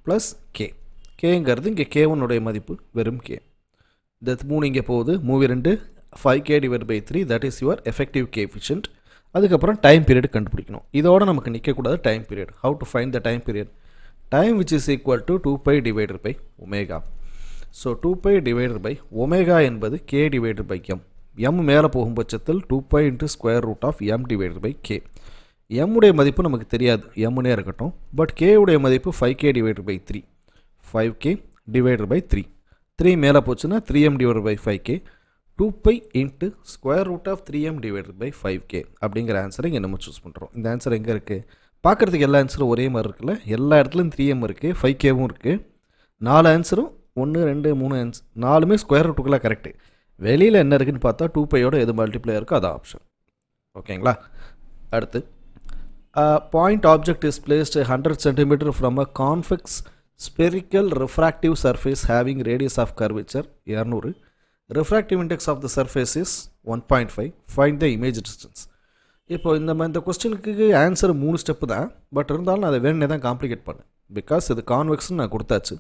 Plus K. Kங்கிறது இங்கே K1உடைய மதிப்பு வெறும் K. இந்த 3 இங்கே போகுது, movie 2 5K divided by 3, that is your effective coefficient. அதுக்கப்புறம் டைம் பீரியட் கண்டுபிடிக்கணும். இதோட நமக்கு நிற்கக்கூடாது time period. how to find the time period? time which is equal to 2π divided by omega. So 2π divided by omega என்பது K divided by m. m மேலே போகும் பட்சத்தில் 2π into square root of m divided by K. m உடைய மதிப்பு நமக்கு தெரியாது, mனே இருக்கட்டும். But K உடைய மதிப்பு 5K divided by 3. 5K divided by 3. 3 மேலே போச்சுன்னா 3m divided by 5K. 2π into square root of 3m divided by 5K அப்படிங்கிற ஆன்சரை இங்கே நம்ம சூஸ் பண்ணுறோம். இந்த ஆன்சர் எங்கே இருக்குது? பார்க்குறதுக்கு எல்லா ஆன்சரும் ஒரே மாதிரி இருக்குல்ல. எல்லா இடத்துலையும் 3m இருக்குது, 5Kவும் இருக்குது. 4 ஆன்சரும் 1 2 3 ஆன்சர் 4மே ஸ்கொயர் ரூட்டுக்குள்ளே கரெக்டு. வெளியில் என்ன இருக்குதுன்னு பார்த்தா 2πயோட எது மல்டிப்ளை இருக்கோ அதான் ஆப்ஷன். ஓகேங்களா? அடுத்து point object is placed 100 cm from a convex spherical refractive surface having radius of curvature 200. refractive index of the surface is 1.5. find the image distance. இப்போ இந்த கொஸ்டினுக்கு ஆன்சர் 3 ஸ்டெப்பு தான். பட் இருந்தாலும் நான் அதை வேணுனே தான் காம்ப்ளிகேட் பண்ணேன். பிகாஸ் இது கான்வெக்ஸ்னு நான் கொடுத்தாச்சு.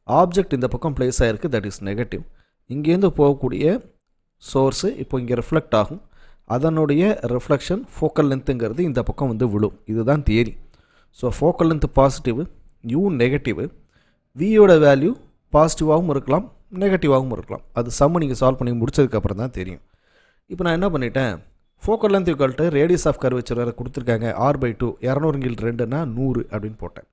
ஆப்ஜெக்ட் இந்த பக்கம் பிளேஸ் ஆகிருக்கு, தட் இஸ் நெகட்டிவ். இங்கேருந்து போகக்கூடிய சோர்ஸு இப்போ இங்கே ரிஃப்ளெக்ட் ஆகும். அதனுடைய ரிஃப்ளெக்ஷன் ஃபோக்கல் லென்த்துங்கிறது இந்த பக்கம் வந்து விழும். இதுதான் theory. So focal length positive, u negative. வியோட வேல்யூ பாசிட்டிவாகவும் இருக்கலாம், நெகட்டிவாகவும் இருக்கலாம். அது சம்மு நீங்கள் சால்வ் பண்ணி முடிச்சதுக்கப்புறம் தான் தெரியும். இப்போ நான் என்ன பண்ணிட்டேன், focal length equal to radius of curvature வேறு கொடுத்துருக்காங்க r/2 200/2ன்னா 100 அப்படின்னு போட்டேன்.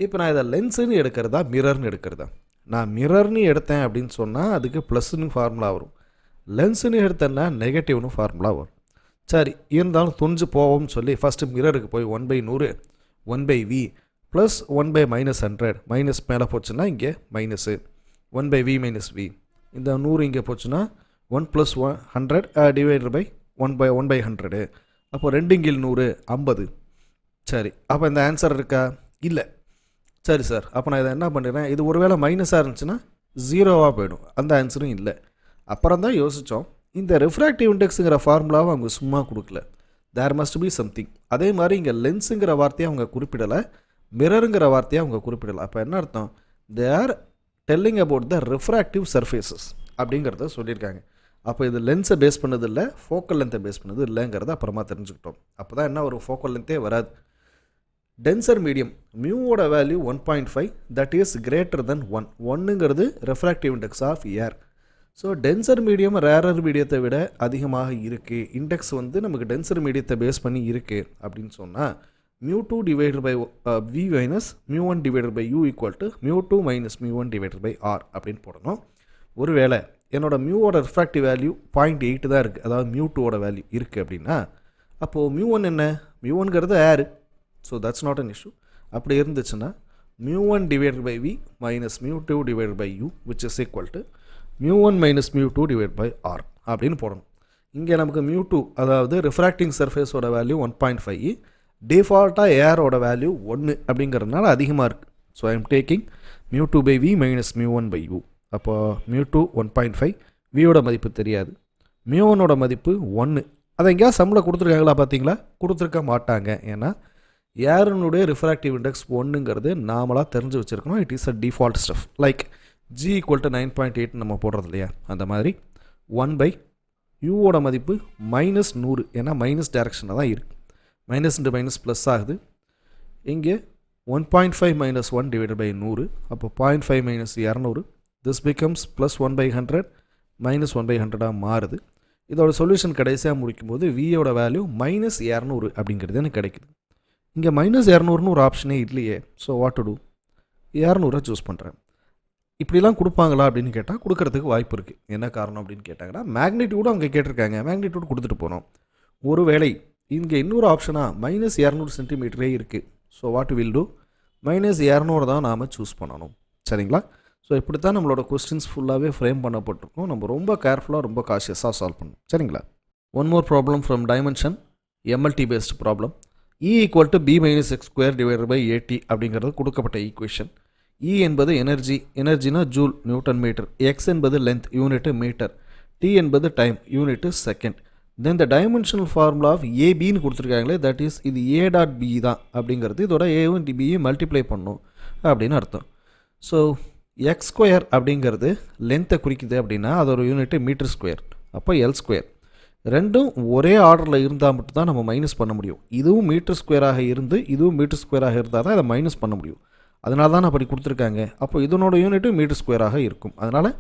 இப்போ நான் இதை லென்ஸுன்னு எடுக்கிறதா மிரர்னு எடுக்கிறதா? நான் மிரர்னு எடுத்தேன் அப்படின்னு சொன்னால் அதுக்கு ப்ளஸ்ன்னு ஃபார்முலா வரும். லென்ஸுன்னு எடுத்தேன்னா நெகட்டிவ்னு ஃபார்முலா வரும். சரி, இருந்தாலும் துணிஞ்சு போவோம்னு சொல்லி ஃபஸ்ட்டு மிரருக்கு போய் 1/100 1/v ப்ளஸ் 1/-100 மைனஸ் மேலே போச்சுன்னா இங்கே மைனஸு 1/v - v. இந்த 100 இங்கே போச்சுன்னா 1 + 100 டிவைடட் பை 1/100. அப்போ 2/100 50. சரி, அப்போ இந்த ஆன்சர் இருக்கா? இல்லை. சரி சார், அப்போ நான் இதை என்ன பண்ணுறேன், இது ஒருவேளை மைனஸாக இருந்துச்சுன்னா 0வாக போயிடும். அந்த ஆன்சரும் இல்லை. அப்புறம் தான் யோசித்தோம், இந்த ரிஃப்ராக்டிவ் இண்டெக்ஸுங்கிற ஃபார்முலாவை அவங்க சும்மா கொடுக்கல. There must be something. அதே மாதிரி இங்கே லென்ஸுங்கிற வார்த்தையை அவங்க குறிப்பிடலை, மிரருங்கிற வார்த்தையை அவங்க குறிப்பிடலை. அப்போ என்ன அர்த்தம்? They are telling about the refractive surfaces அப்படிங்கிறத சொல்லியிருக்காங்க. அப்போ இது லென்ஸை பேஸ் பண்ணது இல்லை, ஃபோக்கல் லென்த்தை பேஸ் பண்ணது இல்லைங்கிறத அப்புறமா தெரிஞ்சுக்கிட்டோம். அப்போ தான் என்ன ஒரு ஃபோக்கல் லென்த்தே வராது. டென்சர் மீடியம் மியூவோட value 1.5 that is greater than 1. 1ங்கிறது refractive index of air. So denser medium rarer மீடியத்தை விட அதிகமாக இருக்குது. இண்டெக்ஸ் வந்து நமக்கு டென்சர் மீடியத்தை பேஸ் பண்ணி இருக்குது அப்படின்னு சொன்னால் μ2 divided by v minus μ1 divided by u equal to μ2 minus μ1 divided by r அப்படின்னு போடணும். ஒருவேளை என்னோட மியூவோட ரிஃப்ராக்டிவ் வேல்யூ 0.8 தான் இருக்குது, அதாவது μ2ஓட வேல்யூ இருக்குது அப்படின்னா அப்போது μ1 என்ன? μ1ங்கிறது air. So that's not an issue. அப்படி இருந்துச்சுன்னா μ1 divided by v minus μ2 divided by u which is equal to μ1 minus μ2 divide by r அப்படின்னு போடணும். இங்கே நமக்கு μ2 அதாவது ரிஃப்ராக்டிங் சர்ஃபேஸோட வேல்யூ 1.5, டிஃபால்ட்டாக ஏரோட வேல்யூ 1 அப்படிங்கிறதுனால அதிகமாக இருக்குது. So I am taking μ2 by v minus μ1 by u. அப்போ μ2 1.5, வியோட மதிப்பு தெரியாது, μ1ஓட மதிப்பு 1. அதை எங்கேயா சம்மில் கொடுத்துருக்காங்களா? பார்த்தீங்களா? கொடுத்துருக்க மாட்டாங்க. ஏன்னா ஏருனுடைய ரிஃப்ராக்டிவ் இண்டெக்ஸ் 1ங்கிறது நாமளாக தெரிஞ்சு வச்சுருக்கணும். It is a default stuff. Like g equal to 9.8 நம்ம போடுறது இல்லையா, அந்த மாதிரி 1/uவோட மதிப்பு -100. ஏன்னா மைனஸ் டைரக்ஷனில் தான் இருக்குது. மைனஸ் இன்ட்டு மைனஸ் ப்ளஸ் ஆகுது. இங்கே 1.5 மைனஸ் 1 டிவைடட் பை 100. அப்போ 0.5 minus 200. This becomes plus 1/100 minus 1/100ஆக மாறுது. இதோட சொல்யூஷன் கடைசியாக முடிக்கும்போது வியோட வேல்யூ -200 அப்படிங்கிறது எனக்கு கிடைக்குது. இங்கே -200ன்னு ஒரு ஆப்ஷனே இல்லையே. So what to do? 200 choose பண்ணுறேன். இப்படிலாம் கொடுப்பாங்களா அப்படின்னு கேட்டால் கொடுக்கறதுக்கு வாய்ப்பு இருக்குது. என்ன காரணம் அப்படின்னு கேட்டாங்கன்னா மேக்னிடியூடும் அவங்க கேட்டிருக்காங்க, மேக்னிடியூட் கொடுத்துட்டு போகிறோம். ஒருவேளை இங்கே இன்னொரு ஆப்ஷனாக -200 சென்டிமீட்டரே இருக்குது. So what will do? -200 தான் நாம் சூஸ் பண்ணணும். சரிங்களா? ஸோ இப்படி தான் நம்மளோட கொஸ்டின்ஸ் ஃபுல்லாகவே ஃப்ரேம் பண்ணப்பட்டிருக்கும். நம்ம ரொம்ப கேர்ஃபுல்லாக ரொம்ப காஷியஸாக சால்வ் பண்ணணும். சரிங்களா? One more problem from dimension MLT based problem. E equal to b minus x square divided by 80 அப்படிங்கிறது கொடுக்கப்பட்ட ஈக்குவேஷன். E என்பது எனர்ஜினா ஜூல் நியூட்டன் மீட்டர், x என்பது லென்த் யூனிட்டு மீட்டர், t என்பது time unit second. Then the dimensional formula of ஏபின்னு கொடுத்துருக்காங்களே, that is இது a dot b தான் அப்படிங்கிறது. இதோட ஏவும் பியும் மல்டிப்ளை பண்ணும் அப்படின்னு அர்த்தம். ஸோ எக்ஸ் ஸ்கொயர் அப்படிங்கிறது லென்த்தை குறிக்குது அப்படின்னா அதோட யூனிட்டு மீட்டர் ஸ்கொயர். அப்போ எல் ஸ்கொயர். ரெண்டும் ஒரே ஆர்டரில் இருந்தால் மட்டும்தான் நம்ம மைனஸ் பண்ண முடியும். இதுவும் மீட்டர் ஸ்கொயராக இருந்து இதுவும் மீட்டர் ஸ்கொயராக இருந்தால் தான் அதை மைனஸ் பண்ண முடியும். அதனால தான் அப்படி கொடுத்துருக்காங்க. அப்போ இதனோட யூனிட்டு மீட்டர் ஸ்கொயராக இருக்கும். அதனால்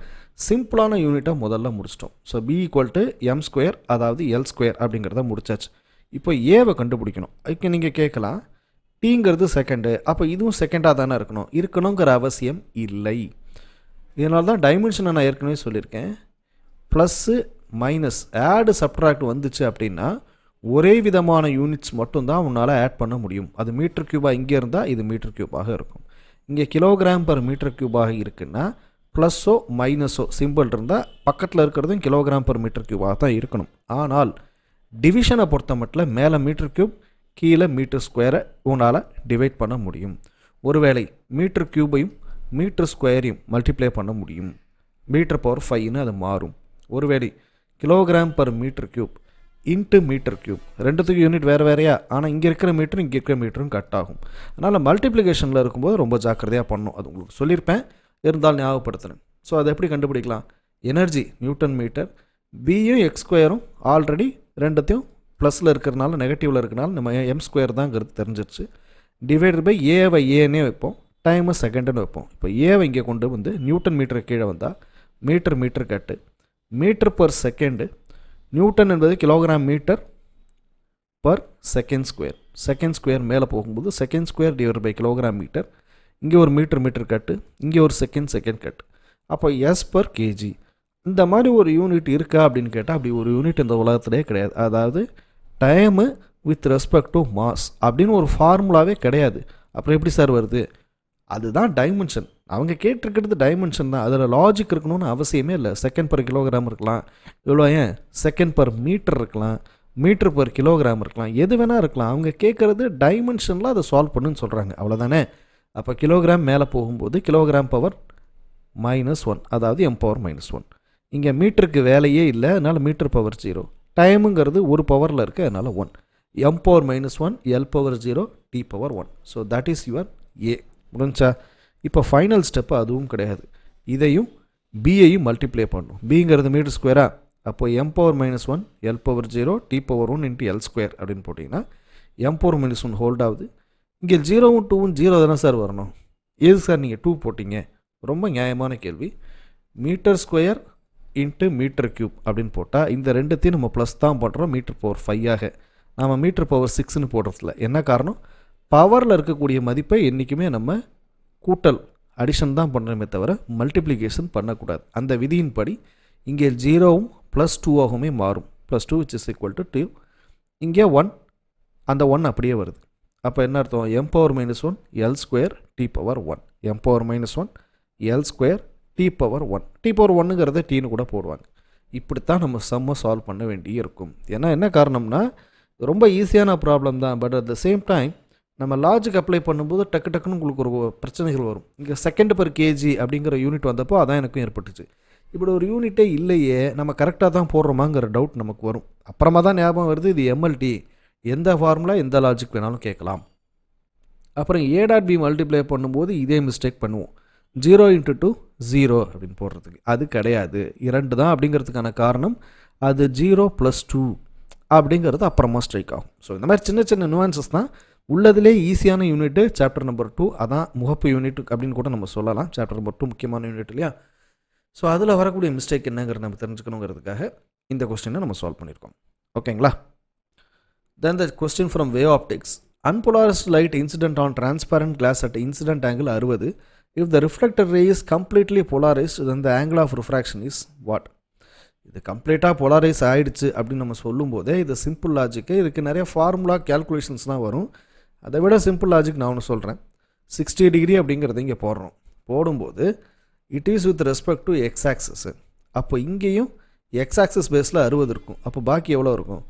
சிம்பிளான யூனிட்டை முதல்ல முடிச்சிட்டோம். So b equal to m square அதாவது எல் ஸ்கொயர் அப்படிங்கிறத முடிச்சாச்சு. இப்போ ஏவை கண்டுபிடிக்கணும். அதுக்கு நீங்கள் கேட்கலாம், டீங்கிறது செகண்டு, அப்போ இதுவும் செகண்டாக தானே இருக்கணுங்கிற அவசியம் இல்லை. இதனால தான் டைமென்ஷனை நான் ஏற்கனவே சொல்லியிருக்கேன். ப்ளஸ்ஸு மைனஸ் ஆடு சப்ட்ராக்ட் வந்துச்சு அப்படின்னா ஒரே விதமான யூனிட்ஸ் மட்டும்தான் உன்னால் ஆட் பண்ண முடியும். அது மீட்டர் க்யூபாக இங்கே இருந்தால் இது மீட்டர் க்யூபாக இருக்கும். இங்கே கிலோகிராம் பர் மீட்டர் க்யூபாக இருக்குன்னா ப்ளஸ்ஸோ மைனஸோ சிம்பிள் இருந்தால் பக்கத்தில் இருக்கிறதும் கிலோகிராம் பர் மீட்டர் க்யூபாக தான் இருக்கணும். ஆனால் டிவிஷனை பொறுத்த மட்டும் மேலே மீட்டர் க்யூப் கீழே மீட்டர் ஸ்கொயரை உன்னால் டிவைட் பண்ண முடியும். ஒருவேளை மீட்டர் க்யூபையும் மீட்டர் ஸ்கொயரையும் மல்டிப்ளை பண்ண முடியும். மீட்டர் பவர் 5ன்னு அது மாறும். ஒருவேளை kilogram per metre cube into metre cube ரெண்டுத்துக்கு யூனிட் வேறு வேறையா, ஆனால் இங்கே இருக்கிற மீட்டரும் இங்கே இருக்கிற மீட்டரும் கட் ஆகும். அதனால் மல்டிப்ளிகேஷனில் இருக்கும்போது ரொம்ப ஜாக்கிரதையாக பண்ணணும். அது உங்களுக்கு சொல்லியிருப்பேன், இருந்தாலும் ஞாபகப்படுத்துகிறேன். ஸோ அதை எப்படி கண்டுபிடிக்கலாம்? எனர்ஜி நியூட்டன் மீட்டர், பியும் எக்ஸ் ஸ்கொயரும் ஆல்ரெடி ரெண்டுத்தையும் ப்ளஸில் இருக்கிறனால நெகட்டிவில் இருக்கிறனால நம்ம எம் ஸ்கொயர் தாங்கிறது தெரிஞ்சிருச்சு. டிவைடட் பை ஏவை ஏன்னே வைப்போம், டைமை செகண்டுன்னு வைப்போம். இப்போ ஏவை இங்கே கொண்டு வந்து நியூட்டன் மீட்டர் கீழே வந்தால் metre cut metre per second. Newton என்பது kilogram metre per second square. Second square மேலே போகும்போது second square divide by kilogram metre. இங்கே ஒரு மீட்டர் கட்டு, இங்கே ஒரு செகண்ட் கட்டு. அப்போ எஸ் பர் கேஜி. இந்த மாதிரி ஒரு யூனிட் இருக்கா அப்படின்னு கேட்டால் அப்படி ஒரு யூனிட் இந்த உலகத்திலே கிடையாது. அதாவது time with respect to mass அப்படின்னு ஒரு ஃபார்முலாவே கிடையாது. அப்புறம் எப்படி சார் வருது? அதுதான் டைமென்ஷன். அவங்க கேட்டிருக்கிறது டைமென்ஷன் தான். அதில் லாஜிக் இருக்கணும்னு அவசியமே இல்லை. செகண்ட் பர் கிலோகிராம் இருக்கலாம், இவ்வளோ ஏன் செகண்ட் பர் மீட்டர் இருக்கலாம், மீட்டர் பர் கிலோகிராம் இருக்கலாம், எது வேணால் இருக்கலாம். அவங்க கேட்குறது டைமென்ஷனில் அதை சால்வ் பண்ணுன்னு சொல்கிறாங்க, அவ்வளோதானே. அப்போ கிலோகிராம் மேலே போகும்போது கிலோகிராம் பவர் -1, அதாவது m பவர் -1. இங்கே மீட்டருக்கு வேலையே இல்லை, அதனால் மீட்டர் பவர் 0. டைமுங்கிறது ஒரு பவரில் இருக்குது, அதனால் 1. m power -1, l power 0, t power 1. So that is your a. முடிஞ்சா? இப்போ ஃபைனல் ஸ்டெப்பு அதுவும் கிடையாது. இதையும் பியையும் மல்டிப்ளை பண்ணும். பிங்கிறது மீட்டர் ஸ்கொயரா, அப்போ m power -1, l power 0, t power 1 into l square அப்படின்னு போட்டிங்கன்னா m பவர் -1 ஹோல்ட் ஆகுது. இங்கே 0வும் 2வும் 0 தானே சார் வரணும். எது சார் நீங்கள் 2 போட்டிங்க? ரொம்ப நியாயமான கேள்வி. Metre square into metre cube அப்படின்னு போட்டால் இந்த ரெண்டுத்தையும் நம்ம ப்ளஸ் தான் பண்ணுறோம் மீட்டர் பவர் 5ஆக. நம்ம மீட்டர் பவர் 6ன்னு போடுறதில்ல. என்ன காரணம்? பவரில் இருக்கக்கூடிய மதிப்பை என்றைக்குமே நம்ம கூட்டல் அடிஷன் தான் பண்ணுறோமே தவிர மல்டிப்ளிகேஷன் பண்ணக்கூடாது. அந்த விதியின்படி இங்கே 0வும் +2ஆகவுமே மாறும். +2 which is equal to 2. இங்கே 1, அந்த 1 அப்படியே வருது. அப்போ என்ன அர்த்தம்? m power -1, l square, t power 1. m power -1, l square, t power 1. t power 1ங்கிறத டீன்னு கூட போடுவாங்க. இப்படித்தான் நம்ம சம்மை சால்வ் பண்ண வேண்டி இருக்கும். ஏன்னா என்ன காரணம்னா ரொம்ப ஈஸியான ப்ராப்ளம் தான். But at the same time நம்ம லாஜிக் அப்ளை பண்ணும்போது டக்குன்னு உங்களுக்கு ஒரு பிரச்சனைகள் வரும். இங்கே செகண்ட் பர் கேஜி அப்படிங்கிற யூனிட் வந்தப்போ அதான் எனக்கும் ஏற்பட்டுச்சு. இப்படி ஒரு யூனிட்டே இல்லையே, நம்ம கரெக்டாக தான் போடுறோமாங்கிற டவுட் நமக்கு வரும். அப்புறமா தான் ஞாபகம் வருது இது எம்எல்டி, எந்த ஃபார்முலா எந்த லாஜிக் வேணாலும் கேட்கலாம். அப்புறம் ஏ டாட் பி மல்டிப்ளை பண்ணும்போது இதே மிஸ்டேக் பண்ணுவோம். 0 × 2 0 அப்படின்னு போடுறதுக்கு. அது கிடையாது, 2 தான் அப்படிங்கிறதுக்கான காரணம் அது 0 + 2 அப்படிங்கிறது அப்புறமா ஸ்ட்ரைக் ஆகும். ஸோ இந்த மாதிரி சின்ன சின்ன நுவான்சஸ் தான். உள்ளதிலே ஈஸியான யூனிட்டு சாப்டர் நம்பர் 2, அதான் முகப்பு யூனிட் அப்படின்னு கூட நம்ம சொல்லலாம். சாப்டர் நம்பர் 2 முக்கியமான யூனிட் இல்லையா? ஸோ அதில் வரக்கூடிய மிஸ்டேக் என்னங்கிறத நம்ம தெரிஞ்சுக்கணுங்கிறதுக்காக இந்த கொஸ்டினை நம்ம சால்வ் பண்ணியிருக்கோம். ஓகேங்களா? Then the question from wave optics. Unpolarized light incident on transparent glass at incident angle 60. If the reflected ray is completely polarized, then the angle of refraction is what? இது கம்ப்ளீட்டாக polarise ஆகிடுச்சு அப்படின்னு நம்ம சொல்லும்போதே இது simple logic. இதுக்கு நிறைய formula கேல்குலேஷன்ஸ்லாம் வரும். அதை விட சிம்பிள் லாஜிக் நான் ஒன்று சொல்கிறேன். 60 டிகிரி அப்படிங்கிறத இங்கே போடுறோம். போடும்போது it is with respect to X access. அப்போ இங்கேயும் எக்ஸ் ஆக்சஸ் பேஸில் 60 இருக்கும். அப்போ பாக்கி எவ்வளோ இருக்கும்?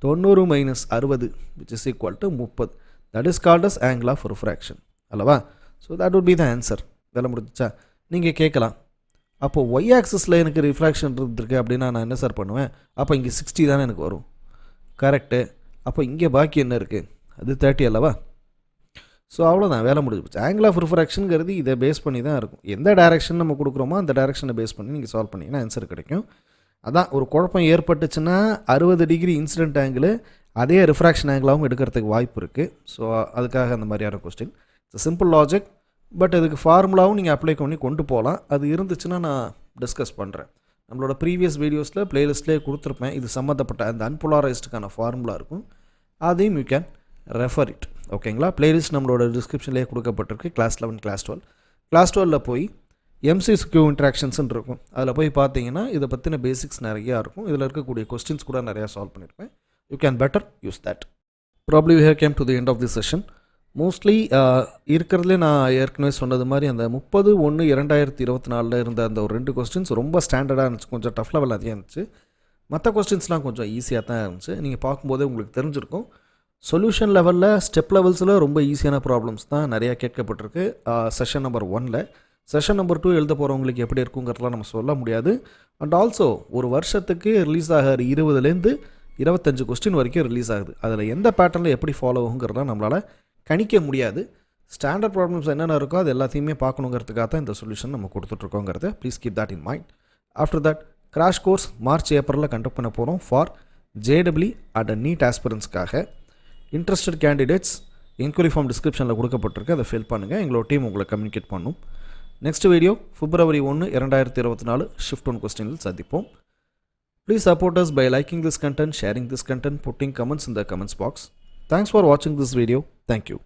90 - 60 which is equal to 30. That is called as angle of refraction. அல்லவா? So that would be the answer. வேலை முடிஞ்சிச்சா? நீங்கள் கேட்கலாம், அப்போது ஒய் ஆக்சஸில் எனக்கு ரிஃப்ராக்ஷன் இருந்திருக்கு அப்படின்னா நான் என்ன சார் பண்ணுவேன்? அப்போ இங்கே 60 தானே எனக்கு வரும். கரெக்டு. அப்போ இங்கே பாக்கி என்ன இருக்குது? அது 30 அல்லவா? ஸோ அவ்வளோதான், வேலை முடிஞ்சு போச்சு. ஆங்கிள் ஆஃப் ரிஃப்ராக்ஷனுங்கிறது இதை பேஸ் பண்ணி தான் இருக்கும். எந்த டைரெக்ஷன் நம்ம கொடுக்குறோமோ அந்த டைரெக்ஷனை பேஸ் பண்ணி நீங்கள் சால்வ் பண்ணிங்கன்னா ஆன்சர் கிடைக்கும். அதான் ஒரு குழப்பம் ஏற்பட்டுச்சுன்னா 60 டிகிரி இன்சிடென்ட் ஆங்கிள் அதே ரிஃப்ராக்ஷன் ஆங்கிளாகவும் எடுக்கிறதுக்கு வாய்ப்பு இருக்குது. ஸோ அதுக்காக அந்த மாதிரியான question. It's simple logic. But இதுக்கு ஃபார்முலாவும் நீங்கள் அப்ளை பண்ணி கொண்டு போகலாம். அது இருந்துச்சுன்னா நான் டிஸ்கஸ் பண்ணுறேன். நம்மளோட ப்ரீவியஸ் வீடியோஸில் ப்ளேலிஸ்ட்லேயே கொடுத்துருப்பேன். இது சம்மந்தப்பட்ட அந்த அன்போலாரைஸ்டுக்கான ஃபார்முலா இருக்கும். அதையும் யூ கேன் ரெஃபர் இட். ஓகேங்களா? ப்ளேலிஸ்ட் நம்மளோட டிஸ்கிரிப்ஷன்லேயே கொடுக்கப்பட்டிருக்கு. Class 11, class 12. கிளாஸ் 12 போய் MCQ இன்ட்ராக்ஷன்ஸ்ன்னு இருக்கும். அதில் போய் பார்த்தீங்கன்னா இதை பற்றின பேசிக்ஸ் நிறையா இருக்கும். இதில் இருக்கக்கூடிய கொஸ்டின்ஸ் கூட நிறையா சால்வ் பண்ணியிருப்பேன். You can better use that. Probably we have came to the end of this session. Mostly இருக்கிறதுலே நான் ஏற்கனவே சொன்னது மாதிரி அந்த 30/1/2024 இருந்த அந்த ஒரு 2 கொஸ்டின்ஸ் ரொம்ப ஸ்டாண்டர்டாக இருந்துச்சு. கொஞ்சம் டஃப் லெவல் அதிகம் இருந்துச்சு. மற்ற கொஸ்டின்ஸ்லாம் கொஞ்சம் ஈஸியாக தான் இருந்துச்சு. நீங்கள் பார்க்கும்போதே உங்களுக்கு தெரிஞ்சிருக்கும். சொல்யூஷன் லெவலில் ஸ்டெப் லெவல்ஸில் ரொம்ப ஈஸியான ப்ராப்ளம்ஸ் தான் நிறையா கேட்கப்பட்டிருக்கு செஷன் நம்பர் 1ல். செஷன் நம்பர் 2 எழுத போகிறவங்களுக்கு எப்படி இருக்குங்கிறதுலாம் நம்ம சொல்ல முடியாது. அண்ட் ஆல்சோ ஒரு வருஷத்துக்கு ரிலீஸ் ஆகிற 20லேருந்து 25 கொஸ்டின் வரைக்கும் ரிலீஸ் ஆகுது. அதில் எந்த பேட்டர்னில் எப்படி ஃபாலோ ஆகுங்கிறதெல்லாம் நம்மளால் கணிக்க முடியாது. ஸ்டாண்டர்ட் ப்ராப்ளம்ஸ் என்னென்ன இருக்கோ அது எல்லாத்தையுமே பார்க்கணுங்கிறதுக்காக தான் இந்த சொல்யூஷன் நம்ம கொடுத்துட்ருக்கோங்கிறத please keep that in mind. After that crash course March ஏப்ரலில் கண்டக்ட் பண்ண போகிறோம் ஃபார் JEE அண்ட் NEET ஆஸ்பிரன்ஸ்க்காக. இன்ட்ரெஸ்டட் கேண்டிடேட்ஸ் என்கொயரி ஃபார்ம் டிஸ்கிரிப்ஷனில் கொடுக்கப்பட்டிருக்கு. அதை ஃபில் பண்ணுங்கள். எங்களோட டீம் உங்களை கம்யூனிகேட் பண்ணும். நெக்ஸ்ட் வீடியோ February 1, 2024 ஷிஃப்ட் 1 கொஸ்டினில் சந்திப்போம். Please support us by liking this content, sharing this content, putting comments in the comments box. Thanks for watching this video. Thank you.